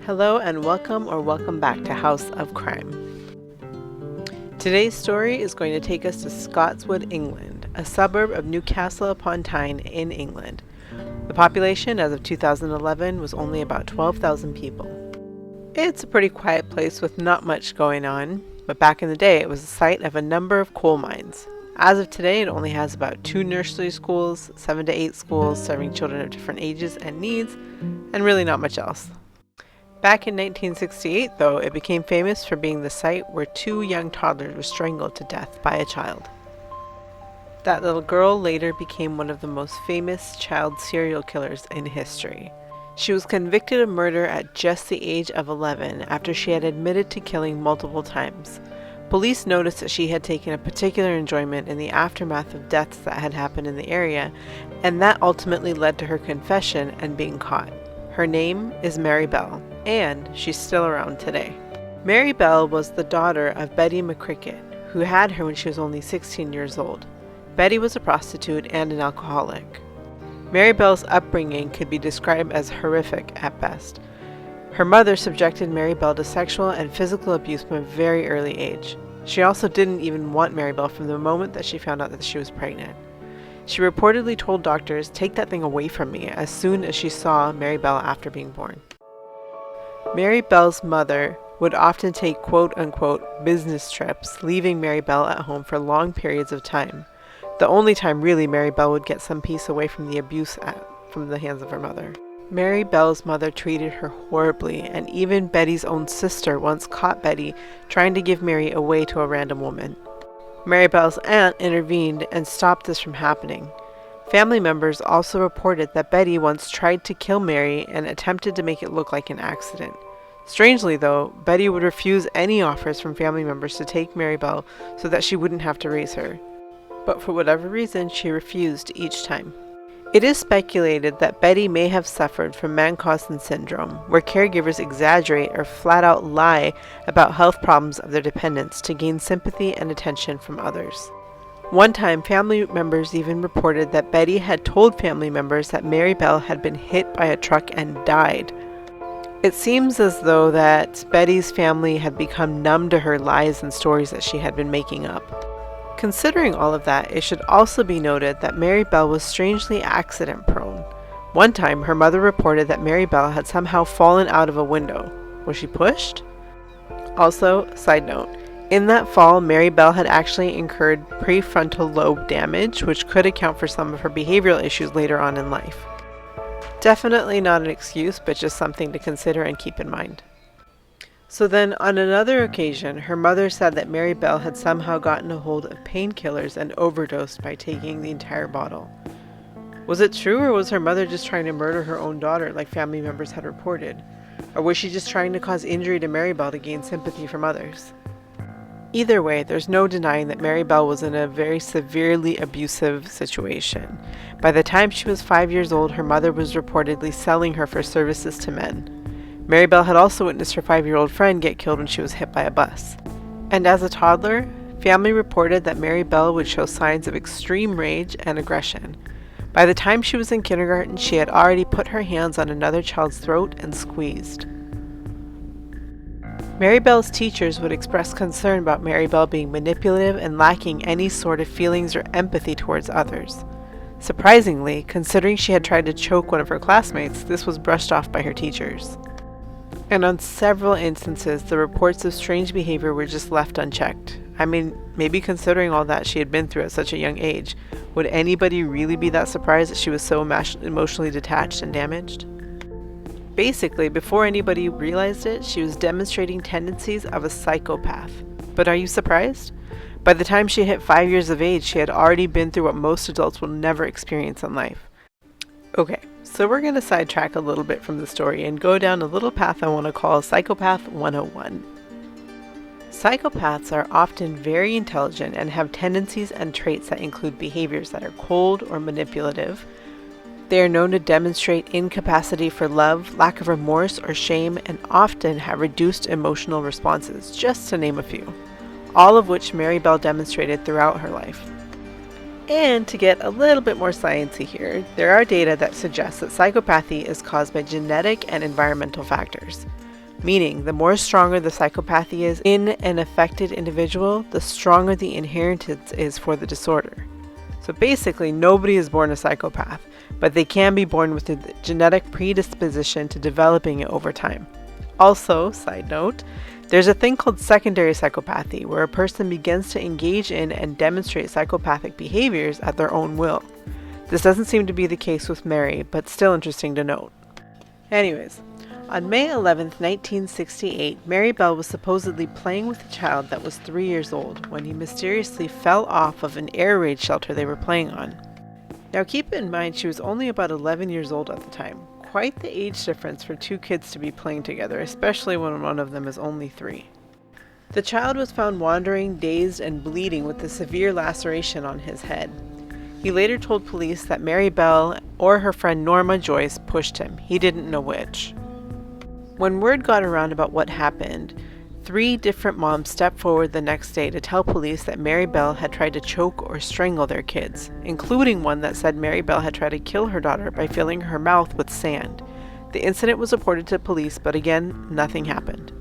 Hello and welcome back to House of Crime. Today's story is going to take us to Scotswood, England, a suburb of Newcastle upon Tyne in England. The population as of 2011 was only about 12,000 people. It's a pretty quiet place with not much going on, but back in the day it was the site of a number of coal mines. As of today, it only has about 2 nursery schools, 7 to 8 schools serving children of different ages and needs, and really not much else. Back in 1968, though, it became famous for being the site where 2 young toddlers were strangled to death by a child. That little girl later became one of the most famous child serial killers in history. She was convicted of murder at just the age of 11 after she had admitted to killing multiple times. Police noticed that she had taken a particular enjoyment in the aftermath of deaths that had happened in the area, and that ultimately led to her confession and being caught. Her name is Mary Bell, and she's still around today. Mary Bell was the daughter of Betty McCricket, who had her when she was only 16 years old. Betty was a prostitute and an alcoholic. Mary Bell's upbringing could be described as horrific at best. Her mother subjected Mary Bell to sexual and physical abuse from a very early age. She also didn't even want Mary Bell from the moment that she found out that she was pregnant. She reportedly told doctors, "Take that thing away from me," as soon as she saw Mary Bell after being born. Mary Bell's mother would often take quote-unquote business trips, leaving Mary Bell at home for long periods of time. The only time really Mary Bell would get some peace away from the abuse from the hands of her mother. Mary Bell's mother treated her horribly, and even Betty's own sister once caught Betty trying to give Mary away to a random woman. Mary Bell's aunt intervened and stopped this from happening. Family members also reported that Betty once tried to kill Mary and attempted to make it look like an accident. Strangely though, Betty would refuse any offers from family members to take Mary Bell so that she wouldn't have to raise her. But for whatever reason, she refused each time. It is speculated that Betty may have suffered from Munchausen syndrome, where caregivers exaggerate or flat out lie about health problems of their dependents to gain sympathy and attention from others. One time, family members even reported that Betty had told family members that Mary Bell had been hit by a truck and died. It seems as though that Betty's family had become numb to her lies and stories that she had been making up. Considering all of that, it should also be noted that Mary Bell was strangely accident-prone. One time, her mother reported that Mary Bell had somehow fallen out of a window. Was she pushed? Also, side note, in that fall, Mary Bell had actually incurred prefrontal lobe damage, which could account for some of her behavioral issues later on in life. Definitely not an excuse, but just something to consider and keep in mind. So then, on another occasion, her mother said that Mary Bell had somehow gotten a hold of painkillers and overdosed by taking the entire bottle. Was it true, or was her mother just trying to murder her own daughter like family members had reported? Or was she just trying to cause injury to Mary Bell to gain sympathy from others? Either way, there's no denying that Mary Bell was in a very severely abusive situation. By the time she was 5 years old, her mother was reportedly selling her for services to men. Mary Bell had also witnessed her 5-year-old friend get killed when she was hit by a bus. And as a toddler, family reported that Mary Bell would show signs of extreme rage and aggression. By the time she was in kindergarten, she had already put her hands on another child's throat and squeezed. Mary Bell's teachers would express concern about Mary Bell being manipulative and lacking any sort of feelings or empathy towards others. Surprisingly, considering she had tried to choke one of her classmates, this was brushed off by her teachers. And on several instances, the reports of strange behavior were just left unchecked. I mean, maybe considering all that she had been through at such a young age, would anybody really be that surprised that she was so emotionally detached and damaged? Basically, before anybody realized it, she was demonstrating tendencies of a psychopath. But are you surprised? By the time she hit 5 years of age, she had already been through what most adults will never experience in life. Okay. So we're going to sidetrack a little bit from the story and go down a little path I want to call Psychopath 101. Psychopaths are often very intelligent and have tendencies and traits that include behaviors that are cold or manipulative. They are known to demonstrate incapacity for love, lack of remorse or shame, and often have reduced emotional responses, just to name a few, all of which Mary Bell demonstrated throughout her life. And to get a little bit more sciencey here, there are data that suggests that psychopathy is caused by genetic and environmental factors. meaning the more stronger the psychopathy is in an affected individual, the stronger the inheritance is for the disorder. So basically, nobody is born a psychopath, but they can be born with a genetic predisposition to developing it over time. Also, side note, there's a thing called secondary psychopathy, where a person begins to engage in and demonstrate psychopathic behaviors at their own will. This doesn't seem to be the case with Mary, but still interesting to note. Anyways, on May 11th, 1968, Mary Bell was supposedly playing with a child that was 3 years old when he mysteriously fell off of an air raid shelter they were playing on. Now keep in mind she was only about 11 years old at the time. Quite the age difference for two kids to be playing together, especially when one of them is only 3. The child was found wandering, dazed, and bleeding with a severe laceration on his head. He later told police that Mary Bell or her friend Norma Joyce pushed him. He didn't know which. When word got around about what happened, 3 different moms stepped forward the next day to tell police that Mary Bell had tried to choke or strangle their kids, including one that said Mary Bell had tried to kill her daughter by filling her mouth with sand. The incident was reported to police, but again, nothing happened.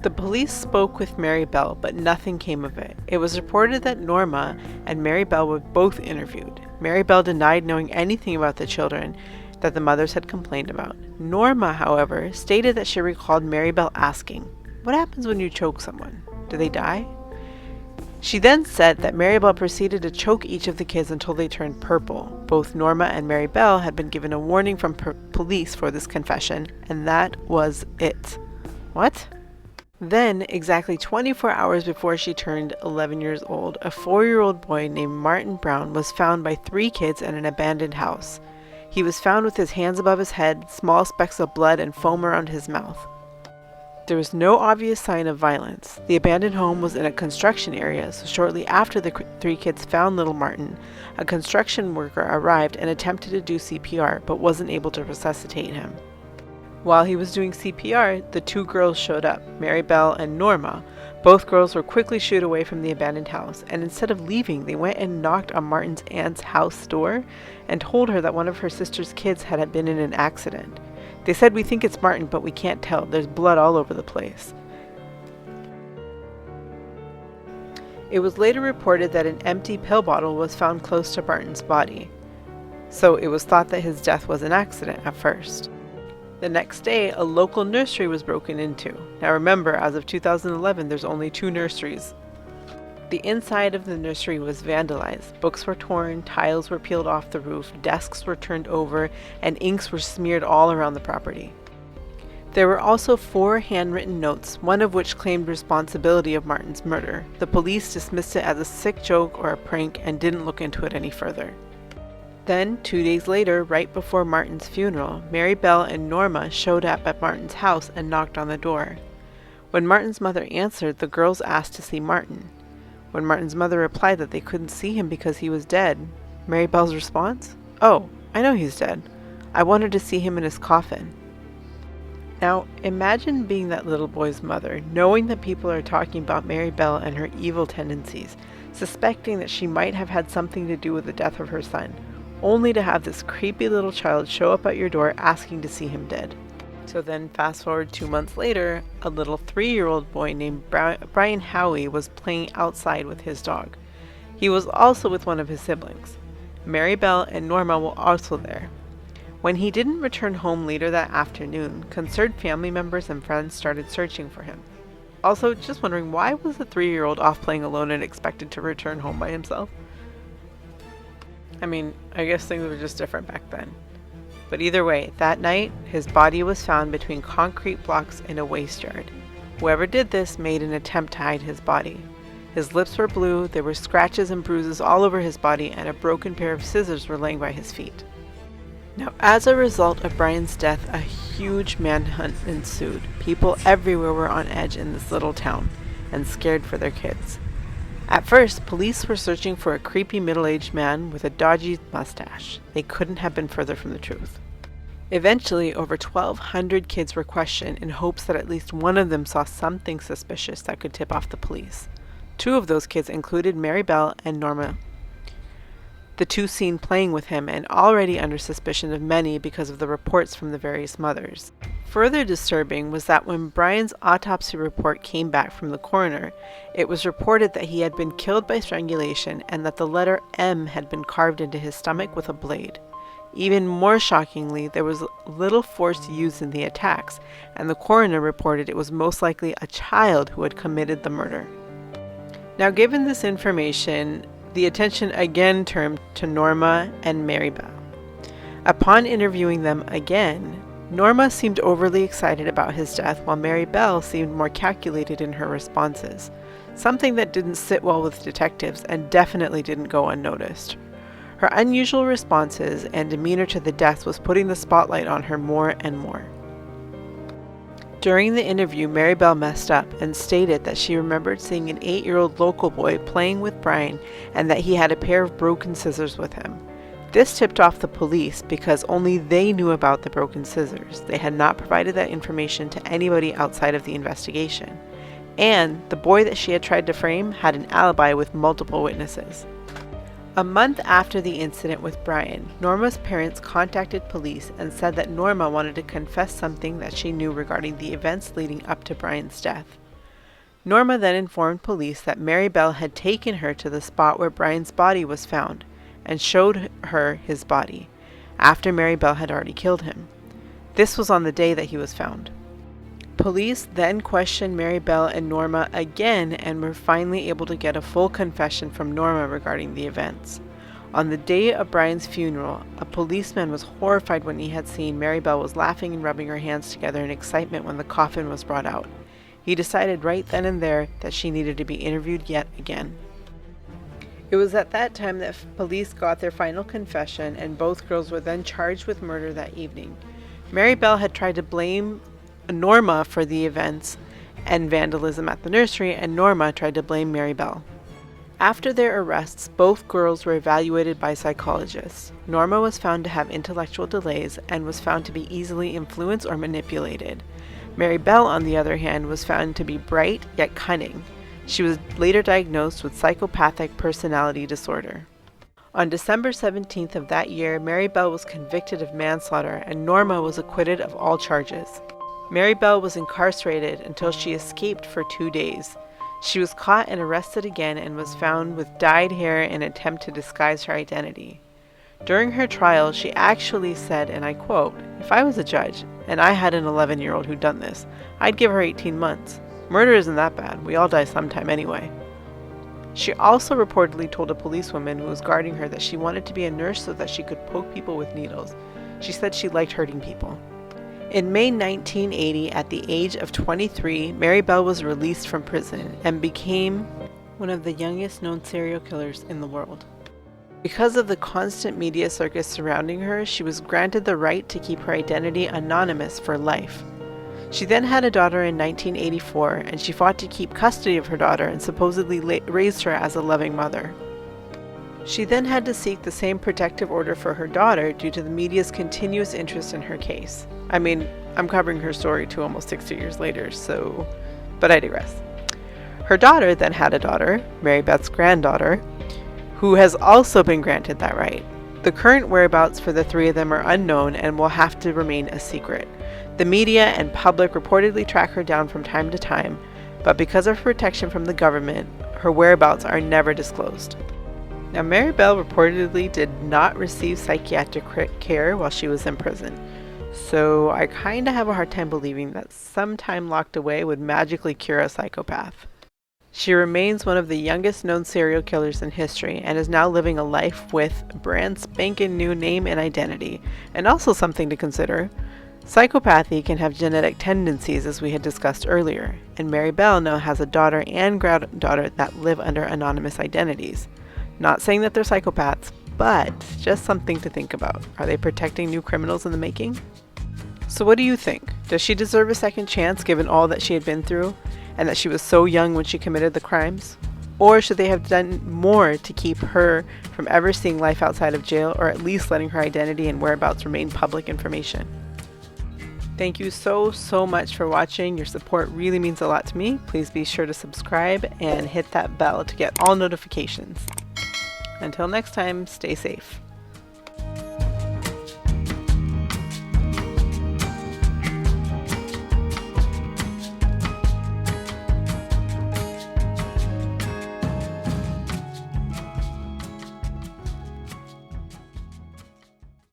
The police spoke with Mary Bell, but nothing came of it. It was reported that Norma and Mary Bell were both interviewed. Mary Bell denied knowing anything about the children that the mothers had complained about. Norma, however, stated that she recalled Mary Bell asking, "What happens when you choke someone? Do they die?" She then said that Mary Bell proceeded to choke each of the kids until they turned purple. Both Norma and Mary Bell had been given a warning from police for this confession, and that was it. What? Then, exactly 24 hours before she turned 11 years old, a 4-year-old boy named Martin Brown was found by 3 kids in an abandoned house. He was found with his hands above his head, small specks of blood and foam around his mouth. There was no obvious sign of violence. The abandoned home was in a construction area, so shortly after the 3 kids found little Martin, a construction worker arrived and attempted to do CPR, but wasn't able to resuscitate him. While he was doing CPR, the 2 girls showed up, Mary Bell and Norma. Both girls were quickly shooed away from the abandoned house, and instead of leaving, they went and knocked on Martin's aunt's house door and told her that one of her sister's kids had been in an accident. They said, "We think it's Martin, but we can't tell. There's blood all over the place." It was later reported that an empty pill bottle was found close to Martin's body, so it was thought that his death was an accident at first. The next day, a local nursery was broken into. Now remember, as of 2011, there's only 2 nurseries. The inside of the nursery was vandalized. Books were torn, tiles were peeled off the roof, desks were turned over, and inks were smeared all around the property. There were also 4 handwritten notes, one of which claimed responsibility of Martin's murder. The police dismissed it as a sick joke or a prank and didn't look into it any further. Then, 2 days later, right before Martin's funeral, Mary Bell and Norma showed up at Martin's house and knocked on the door. When Martin's mother answered, the girls asked to see Martin. When Martin's mother replied that they couldn't see him because he was dead, Mary Bell's response? "Oh, I know he's dead. I wanted to see him in his coffin." Now, imagine being that little boy's mother, knowing that people are talking about Mary Bell and her evil tendencies, suspecting that she might have had something to do with the death of her son, only to have this creepy little child show up at your door asking to see him dead. So then fast forward 2 months later, a little 3-year-old boy named Brian Howie was playing outside with his dog. He was also with one of his siblings. Mary Bell and Norma were also there. When he didn't return home later that afternoon, concerned family members and friends started searching for him. Also, just wondering, why was the 3-year-old off playing alone and expected to return home by himself? I mean, I guess things were just different back then. But either way, that night, his body was found between concrete blocks in a waste yard. Whoever did this made an attempt to hide his body. His lips were blue, there were scratches and bruises all over his body, and a broken pair of scissors were laying by his feet. Now, as a result of Brian's death, a huge manhunt ensued. People everywhere were on edge in this little town and scared for their kids. At first, police were searching for a creepy middle-aged man with a dodgy mustache. They couldn't have been further from the truth. Eventually, over 1,200 kids were questioned in hopes that at least one of them saw something suspicious that could tip off the police. 2 of those kids included Mary Bell and Norma. the two seen playing with him and already under suspicion of many because of the reports from the various mothers. Further disturbing was that when Brian's autopsy report came back from the coroner, it was reported that he had been killed by strangulation and that the letter M had been carved into his stomach with a blade. Even more shockingly, there was little force used in the attacks, and the coroner reported it was most likely a child who had committed the murder. Now, given this information, the attention again turned to Norma and Mary Bell. Upon interviewing them again, Norma seemed overly excited about his death, while Mary Bell seemed more calculated in her responses, something that didn't sit well with detectives and definitely didn't go unnoticed. Her unusual responses and demeanor to the deaths was putting the spotlight on her more and more. During the interview, Mary Bell messed up and stated that she remembered seeing an 8-year-old local boy playing with Brian and that he had a pair of broken scissors with him. This tipped off the police because only they knew about the broken scissors. They had not provided that information to anybody outside of the investigation. And the boy that she had tried to frame had an alibi with multiple witnesses. A month after the incident with Brian, Norma's parents contacted police and said that Norma wanted to confess something that she knew regarding the events leading up to Brian's death. Norma then informed police that Mary Bell had taken her to the spot where Brian's body was found and showed her his body, after Mary Bell had already killed him. This was on the day that he was found. Police then questioned Mary Bell and Norma again and were finally able to get a full confession from Norma regarding the events. On the day of Brian's funeral, a policeman was horrified when he had seen Mary Bell was laughing and rubbing her hands together in excitement when the coffin was brought out. He decided right then and there that she needed to be interviewed yet again. It was at that time that police got their final confession, and both girls were then charged with murder that evening. Mary Bell had tried to blame Norma for the events and vandalism at the nursery, and Norma tried to blame Mary Bell. After their arrests, both girls were evaluated by psychologists. Norma was found to have intellectual delays and was found to be easily influenced or manipulated. Mary Bell, on the other hand, was found to be bright yet cunning. She was later diagnosed with psychopathic personality disorder. On December 17th of that year, Mary Bell was convicted of manslaughter and Norma was acquitted of all charges. Mary Bell was incarcerated until she escaped for 2 days. She was caught and arrested again and was found with dyed hair in an attempt to disguise her identity. During her trial, she actually said, and I quote, "If I was a judge and I had an 11-year-old who'd done this, I'd give her 18 months. Murder isn't that bad. We all die sometime anyway." She also reportedly told a policewoman who was guarding her that she wanted to be a nurse so that she could poke people with needles. She said she liked hurting people. In May 1980, at the age of 23, Mary Bell was released from prison and became one of the youngest known serial killers in the world. Because of the constant media circus surrounding her, she was granted the right to keep her identity anonymous for life. She then had a daughter in 1984, and she fought to keep custody of her daughter and supposedly raised her as a loving mother. She then had to seek the same protective order for her daughter due to the media's continuous interest in her case. I mean, I'm covering her story to almost 60 years later, but I digress. Her daughter then had a daughter, Mary Beth's granddaughter, who has also been granted that right. The current whereabouts for the three of them are unknown and will have to remain a secret. The media and public reportedly track her down from time to time, but because of protection from the government, her whereabouts are never disclosed. Now, Mary Bell reportedly did not receive psychiatric care while she was in prison, so I kind of have a hard time believing that some time locked away would magically cure a psychopath. She remains one of the youngest known serial killers in history and is now living a life with a brand spanking new name and identity, and also something to consider. Psychopathy can have genetic tendencies, as we had discussed earlier, and Mary Bell now has a daughter and granddaughter that live under anonymous identities. Not saying that they're psychopaths, but just something to think about. Are they protecting new criminals in the making? So what do you think? Does she deserve a second chance given all that she had been through, and that she was so young when she committed the crimes? Or should they have done more to keep her from ever seeing life outside of jail, or at least letting her identity and whereabouts remain public information? Thank you so much for watching. Your support really means a lot to me. Please be sure to subscribe and hit that bell to get all notifications. Until next time, stay safe.